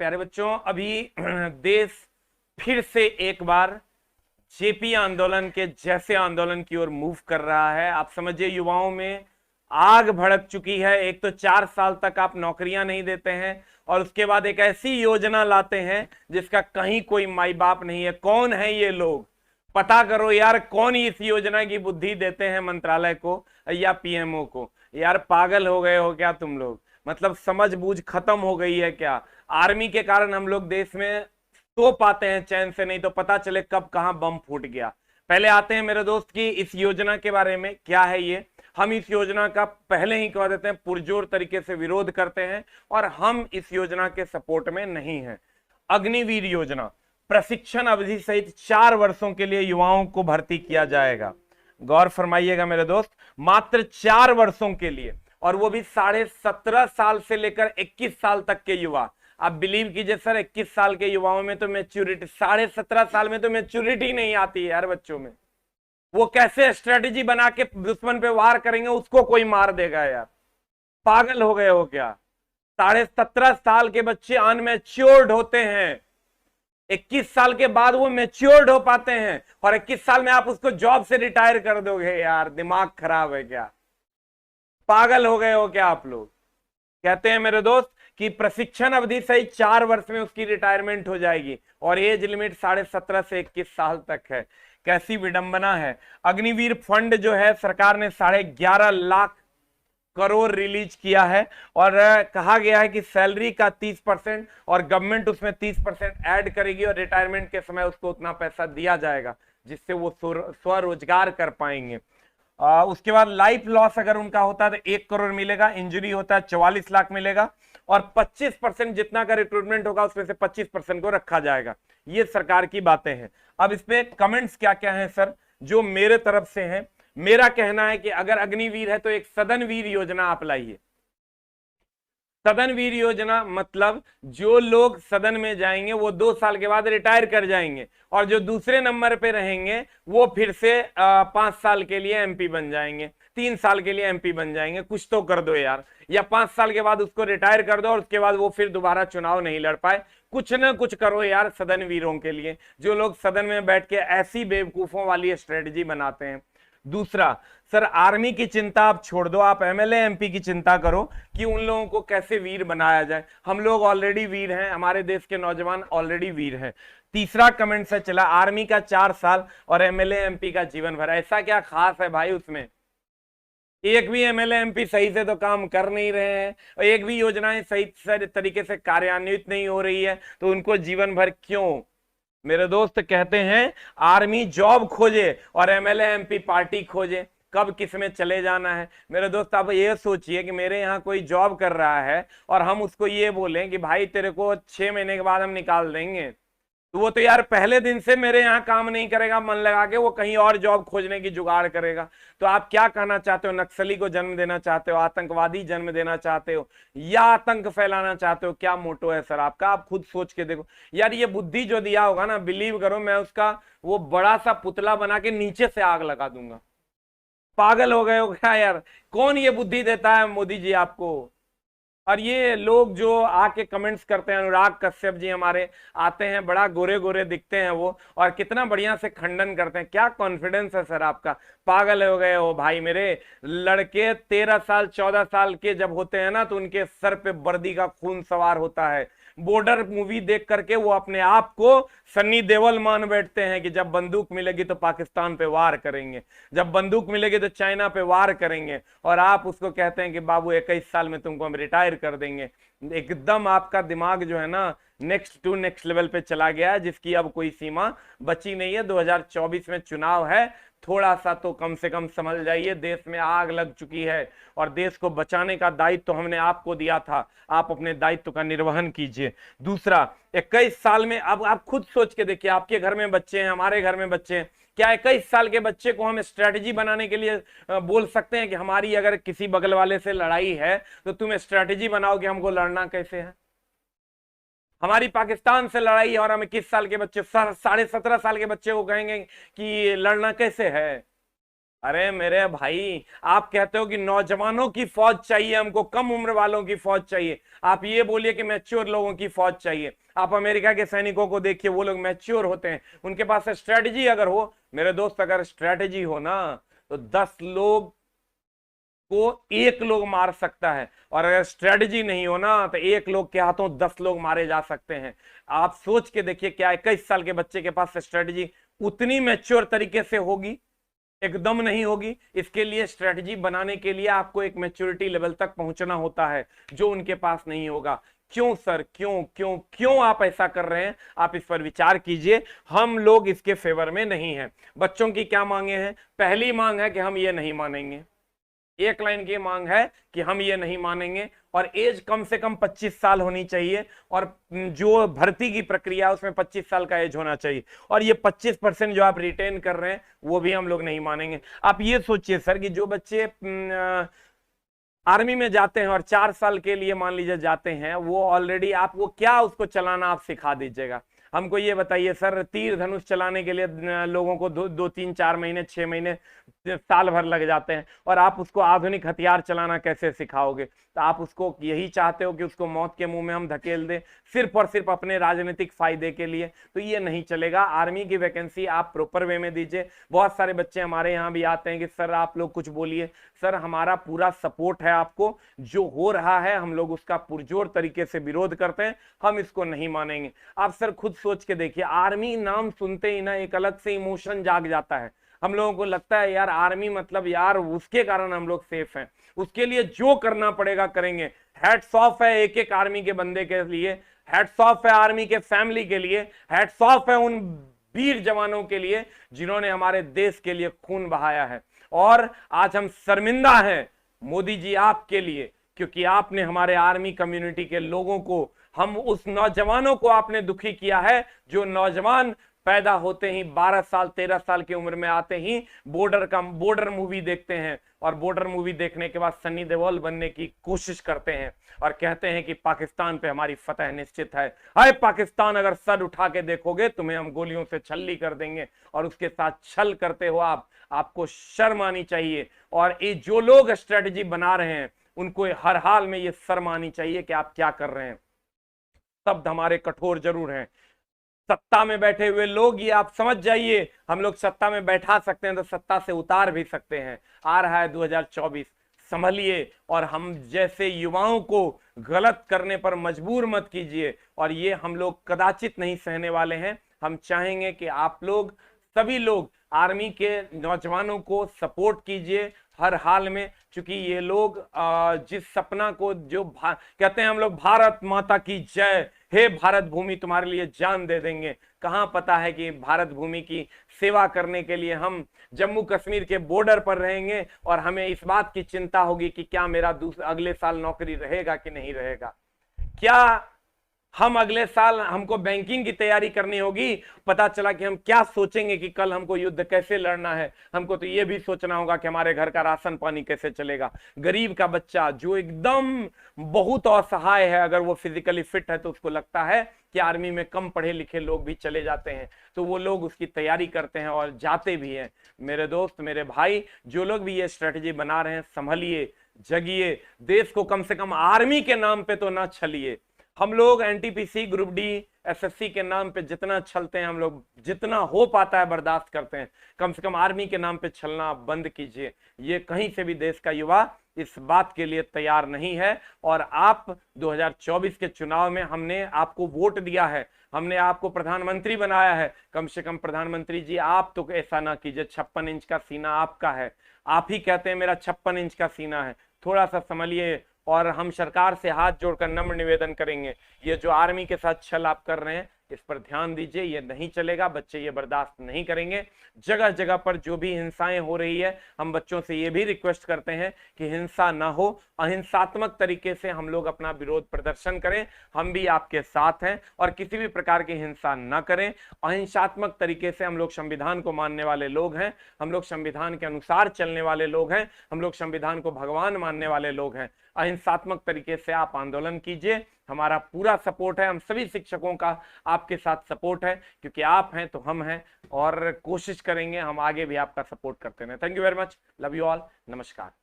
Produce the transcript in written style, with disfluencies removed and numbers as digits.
प्यारे बच्चों, अभी देश फिर से एक बार जेपी आंदोलन के जैसे आंदोलन की ओर मूव कर रहा है। आप समझिए, युवाओं में आग भड़क चुकी है। एक तो 4 साल तक आप नौकरियां नहीं देते हैं और उसके बाद एक ऐसी योजना लाते हैं जिसका कहीं कोई माई बाप नहीं है। कौन है ये लोग? पता करो यार, कौन इस योजना की बुद्धि देते हैं मंत्रालय को या पीएमओ को? यार पागल हो गए हो क्या तुम लोग? मतलब समझ बूझ खत्म हो गई है क्या? आर्मी के कारण हम लोग देश में सो पाते हैं चैन से, नहीं तो पता चले कब कहां बम फूट गया। पहले आते हैं मेरे दोस्त की इस योजना के बारे में। क्या है ये? हम इस योजना का पहले ही कह देते हैं पुरजोर तरीके से विरोध करते हैं और हम इस योजना के सपोर्ट में नहीं हैं। अग्निवीर योजना, प्रशिक्षण अवधि सहित 4 वर्षों के लिए युवाओं को भर्ती किया जाएगा। गौर फरमाइएगा मेरे दोस्त, मात्र 4 वर्षों के लिए, और वो भी 17.5 साल से लेकर 21 साल तक के युवा। आप बिलीव कीजिए सर, 21 साल के युवाओं में तो मैच्योरिटी, 17.5 साल में तो मैच्योरिटी नहीं आती है यार बच्चों में। वो कैसे स्ट्रेटेजी बना के दुश्मन पे वार करेंगे, उसको कोई मार देगा यार। पागल हो गए हो क्या? 17.5 साल के बच्चे अनमैच्योर्ड होते हैं। 21 साल के बाद वो मैच्योर्ड हो पाते हैं और 21 साल में आप उसको जॉब से रिटायर कर दोगे। यार दिमाग खराब है क्या? पागल हो गए हो क्या आप लोग? कहते हैं मेरे दोस्त कि प्रशिक्षण अवधि सही 4 वर्ष में उसकी रिटायरमेंट हो जाएगी और एज लिमिट 17.5 से 21 साल तक है। कैसी विडंबना है। अग्निवीर फंड जो है सरकार ने 11.5 लाख करोड़ रिलीज किया है और कहा गया है कि सैलरी का 30% और गवर्नमेंट उसमें 30% ऐड करेगी और रिटायरमेंट के समय उसको उतना पैसा दिया जाएगा जिससे वो स्वरोजगार कर पाएंगे। उसके बाद लाइफ लॉस अगर उनका होता है तो 1 करोड़ मिलेगा, इंजरी होता है 44 लाख मिलेगा और 25% जितना का रिक्रूटमेंट होगा उसमें से 25% को रखा जाएगा। ये सरकार की बातें हैं। अब इस पे कमेंट्स क्या क्या हैं सर जो मेरे तरफ से हैं? मेरा कहना है कि अगर अग्निवीर है तो एक सदनवीर योजना आप लाइए। सदनवीर योजना मतलब जो लोग सदन में जाएंगे वो 2 साल के बाद रिटायर कर जाएंगे और जो दूसरे नंबर पे रहेंगे वो फिर से 5 साल के लिए एमपी बन जाएंगे, 3 साल के लिए एमपी बन जाएंगे। कुछ तो कर दो यार, या 5 साल के बाद उसको रिटायर कर दो और उसके बाद वो फिर दोबारा चुनाव नहीं लड़ पाए। कुछ ना कुछ करो यार सदनवीरों के लिए, जो लोग सदन में बैठ के ऐसी बेवकूफों वाली स्ट्रेटजी बनाते हैं। दूसरा सर, आर्मी की चिंता आप छोड़ दो, आप एमएलए एमपी की चिंता करो कि उन लोगों को कैसे वीर बनाया जाए। हम लोग ऑलरेडी वीर हैं, हमारे देश के नौजवान ऑलरेडी वीर हैं। तीसरा कमेंट से चला, आर्मी का 4 साल और एमएलए एमपी का जीवन भर। ऐसा क्या खास है भाई उसमें? एक भी एमएलए एमपी सही से तो काम कर नहीं रहे हैं और एक भी योजनाएं सही तरीके से कार्यान्वित नहीं हो रही है, तो उनको जीवन भर क्यों? मेरे दोस्त कहते हैं आर्मी जॉब खोजे और एमएलए एमपी पार्टी खोजे। कब किस में चले जाना है? मेरे दोस्त आप ये सोचिए कि मेरे यहाँ कोई जॉब कर रहा है और हम उसको ये बोलें कि भाई तेरे को 6 महीने के बाद हम निकाल देंगे, तो वो तो यार पहले दिन से मेरे यहाँ काम नहीं करेगा, मन लगा के वो कहीं और जॉब खोजने की जुगाड़ करेगा। तो आप क्या कहना चाहते हो? नक्सली को जन्म देना चाहते हो, आतंकवादी जन्म देना चाहते हो, या आतंक फैलाना चाहते हो? क्या मोटो है सर आपका? आप खुद सोच के देखो यार। ये बुद्धि जो दिया होगा ना, बिलीव करो मैं उसका वो बड़ा सा पुतला बना के नीचे से आग लगा दूंगा। पागल हो गए हो क्या यार? कौन ये बुद्धि देता है मोदी जी आपको? और ये लोग जो आके कमेंट्स करते हैं, अनुराग कश्यप जी हमारे आते हैं, बड़ा गोरे गोरे दिखते हैं वो, और कितना बढ़िया से खंडन करते हैं। क्या कॉन्फिडेंस है सर आपका? पागल हो गए हो भाई मेरे। लड़के 13 साल 14 साल के जब होते हैं ना, तो उनके सर पे वर्दी का खून सवार होता है। बॉर्डर मूवी देख करके वो अपने आप को सन्नी देओल मान बैठते हैं कि जब बंदूक मिलेगी तो पाकिस्तान पे वार करेंगे, जब बंदूक मिलेगी तो चाइना पे वार करेंगे, और आप उसको कहते हैं कि बाबू 21 साल में तुमको हम रिटायर कर देंगे। एकदम आपका दिमाग जो है ना नेक्स्ट टू नेक्स्ट लेवल पे चला गया है, जिसकी अब कोई सीमा बची नहीं है। 2024 में चुनाव है, थोड़ा सा तो कम से कम समझ जाइए। देश में आग लग चुकी है और देश को बचाने का दायित्व तो हमने आपको दिया था, आप अपने दायित्व का निर्वहन कीजिए। दूसरा, 21 साल में, अब आप खुद सोच के देखिए, आपके घर में बच्चे हैं, हमारे घर में बच्चे हैं, क्या 21 साल के बच्चे को हम स्ट्रैटेजी बनाने के लिए बोल सकते हैं कि हमारी अगर किसी बगल वाले से लड़ाई है तो तुम स्ट्रैटेजी बनाओ कि हमको लड़ना कैसे है? हमारी पाकिस्तान से लड़ाई है और हम 21 साल के बच्चे, 17.5 साल के बच्चे को कहेंगे कि लड़ना कैसे है? अरे मेरे भाई, आप कहते हो कि नौजवानों की फौज चाहिए हमको, कम उम्र वालों की फौज चाहिए। आप ये बोलिए कि मैच्योर लोगों की फौज चाहिए। आप अमेरिका के सैनिकों को देखिए, वो लोग मैच्योर होते हैं, उनके पास स्ट्रेटजी अगर हो मेरे दोस्त, अगर स्ट्रेटजी हो ना तो 10 लोग को एक लोग मार सकता है, और अगर स्ट्रेटजी नहीं हो ना तो एक लोग के हाथों 10 लोग मारे जा सकते हैं। आप सोच के देखिए, क्या 21 साल के बच्चे के पास स्ट्रेटजी उतनी मैच्योर तरीके से होगी? एकदम नहीं होगी। इसके लिए स्ट्रेटजी बनाने के लिए आपको एक मैच्योरिटी लेवल तक पहुंचना होता है, जो उनके पास नहीं होगा। क्यों सर, क्यों क्यों क्यों आप ऐसा कर रहे हैं? आप इस पर विचार कीजिए। हम लोग इसके फेवर में नहीं हैं। बच्चों की क्या मांगे हैं? पहली मांग है कि हम ये नहीं मानेंगे, एक लाइन की मांग है कि हम ये नहीं मानेंगे, और एज कम से कम 25 साल होनी चाहिए, और जो भर्ती की प्रक्रिया है उसमें 25 साल का एज होना चाहिए, और ये 25% जो आप रिटेन कर रहे हैं वो भी हम लोग नहीं मानेंगे। आप ये सोचिए सर कि जो बच्चे आर्मी में जाते हैं और 4 साल के लिए मान लीजिए जाते हैं, वो ऑलरेडी आप वो क्या उसको चलाना आप सिखा दीजिएगा? हमको ये बताइए सर, तीर धनुष चलाने के लिए लोगों को 2 3 4 महीने 6 महीने साल भर लग जाते हैं, और आप उसको आधुनिक हथियार चलाना कैसे सिखाओगे? तो आप उसको यही चाहते हो कि उसको मौत के मुंह में हम धकेल दें, सिर्फ और सिर्फ अपने राजनीतिक फायदे के लिए? तो ये नहीं चलेगा। आर्मी की वैकेंसी आप प्रॉपर वे में दीजिए। बहुत सारे बच्चे हमारे यहाँ भी आते हैं कि सर आप लोग कुछ बोलिए। सर हमारा पूरा सपोर्ट है आपको, जो हो रहा है हम लोग उसका पुरजोर तरीके से विरोध करते हैं, हम इसको नहीं मानेंगे। आप सर खुद सोच के देखिए, आर्मी नाम सुनते ही ना एक अलग से इमोशन जाग जाता है। हम लोगों को लगता है यार आर्मी मतलब यार उसके कारण हम लोग सेफ हैं, उसके लिए जो करना पड़ेगा करेंगे। हैट्स ऑफ है एक एक आर्मी के बंदे के लिए, हैट्स ऑफ है आर्मी के फैमिली के लिए, हैट्स ऑफ है उन वीर जवानों के लिए जिन्होंने हमारे देश के लिए खून बहाया है। और आज हम शर्मिंदा हैं मोदी जी आपके लिए, क्योंकि आपने हमारे आर्मी कम्युनिटी के लोगों को, हम उस नौजवानों को आपने दुखी किया है, जो नौजवान पैदा होते ही 12 साल 13 साल की उम्र में आते ही बॉर्डर मूवी देखते हैं, और बॉर्डर मूवी देखने के बाद सन्नी देओल बनने की कोशिश करते हैं और कहते हैं कि पाकिस्तान पे हमारी फतह निश्चित है। हाय पाकिस्तान, अगर सर उठा के देखोगे तुम्हें हम गोलियों से छल्ली कर देंगे, और उसके साथ छल करते हो आप। आपको शर्म आनी चाहिए, और ये जो लोग स्ट्रेटजी बना रहे हैं उनको हर हाल में ये शर्म आनी चाहिए कि आप क्या कर रहे हैं। शब्द हमारे कठोर जरूर हैं, सत्ता में बैठे हुए लोग, ये आप समझ जाइए, हम लोग सत्ता में बैठा सकते हैं तो सत्ता से उतार भी सकते हैं। आ रहा है 2024, संभलिए, और हम जैसे युवाओं को गलत करने पर मजबूर मत कीजिए, और ये हम लोग कदाचित नहीं सहने वाले हैं। हम चाहेंगे कि आप लोग सभी लोग आर्मी के नौजवानों को सपोर्ट कीजिए हर हाल में, क्योंकि ये लोग जिस सपना को जो कहते हैं हम लोग भारत माता की जय, हे भारत भूमि तुम्हारे लिए जान दे देंगे। कहां पता है कि भारत भूमि की सेवा करने के लिए हम जम्मू कश्मीर के बॉर्डर पर रहेंगे, और हमें इस बात की चिंता होगी कि क्या मेरा अगले साल नौकरी रहेगा कि नहीं रहेगा। क्या हम अगले साल हमको बैंकिंग की तैयारी करनी होगी, पता चला कि हम क्या सोचेंगे कि कल हमको युद्ध कैसे लड़ना है। हमको तो ये भी सोचना होगा कि हमारे घर का राशन पानी कैसे चलेगा। गरीब का बच्चा जो एकदम बहुत असहाय है, अगर वो फिजिकली फिट है तो उसको लगता है कि आर्मी में कम पढ़े लिखे लोग भी चले जाते हैं, तो वो लोग उसकी तैयारी करते हैं और जाते भी हैं। मेरे दोस्त, मेरे भाई, जो लोग भी ये स्ट्रेटजी बना रहे हैं, संभलिए, जगिए, देश को कम से कम आर्मी के नाम पे तो ना छलिए। हम लोग एनटीपीसी, ग्रुप डी, एसएससी के नाम पे जितना छलते हैं, हम लोग जितना हो पाता है बर्दाश्त करते हैं, कम से कम आर्मी के नाम पे छलना बंद कीजिए। ये कहीं से भी देश का युवा इस बात के लिए तैयार नहीं है, और आप 2024 के चुनाव में हमने आपको वोट दिया है, हमने आपको प्रधानमंत्री बनाया है। कम से कम प्रधानमंत्री जी आप तो ऐसा ना कीजिए, 56 इंच का सीना आपका है, आप ही कहते हैं मेरा 56 इंच का सीना है। थोड़ा सा संभलिए, और हम सरकार से हाथ जोड़कर नम्र निवेदन करेंगे, ये जो आर्मी के साथ छल आप कर रहे हैं इस पर ध्यान दीजिए, ये नहीं चलेगा। बच्चे ये बर्दाश्त नहीं करेंगे। जगह जगह पर जो भी हिंसाएं हो रही है, हम बच्चों से ये भी रिक्वेस्ट करते हैं कि हिंसा ना हो, अहिंसात्मक तरीके से हम लोग अपना विरोध प्रदर्शन करें। हम भी आपके साथ हैं, और किसी भी प्रकार की हिंसा ना करें। अहिंसात्मक तरीके से हम लोग संविधान को मानने वाले लोग हैं, हम लोग संविधान के अनुसार चलने वाले लोग हैं, हम लोग संविधान को भगवान मानने वाले लोग हैं। अहिंसात्मक तरीके से आप आंदोलन कीजिए। हमारा पूरा सपोर्ट है, हम सभी शिक्षकों का आपके साथ सपोर्ट है, क्योंकि आप हैं तो हम हैं, और कोशिश करेंगे हम आगे भी आपका सपोर्ट करते रहें। Thank you very much, love you all, नमस्कार।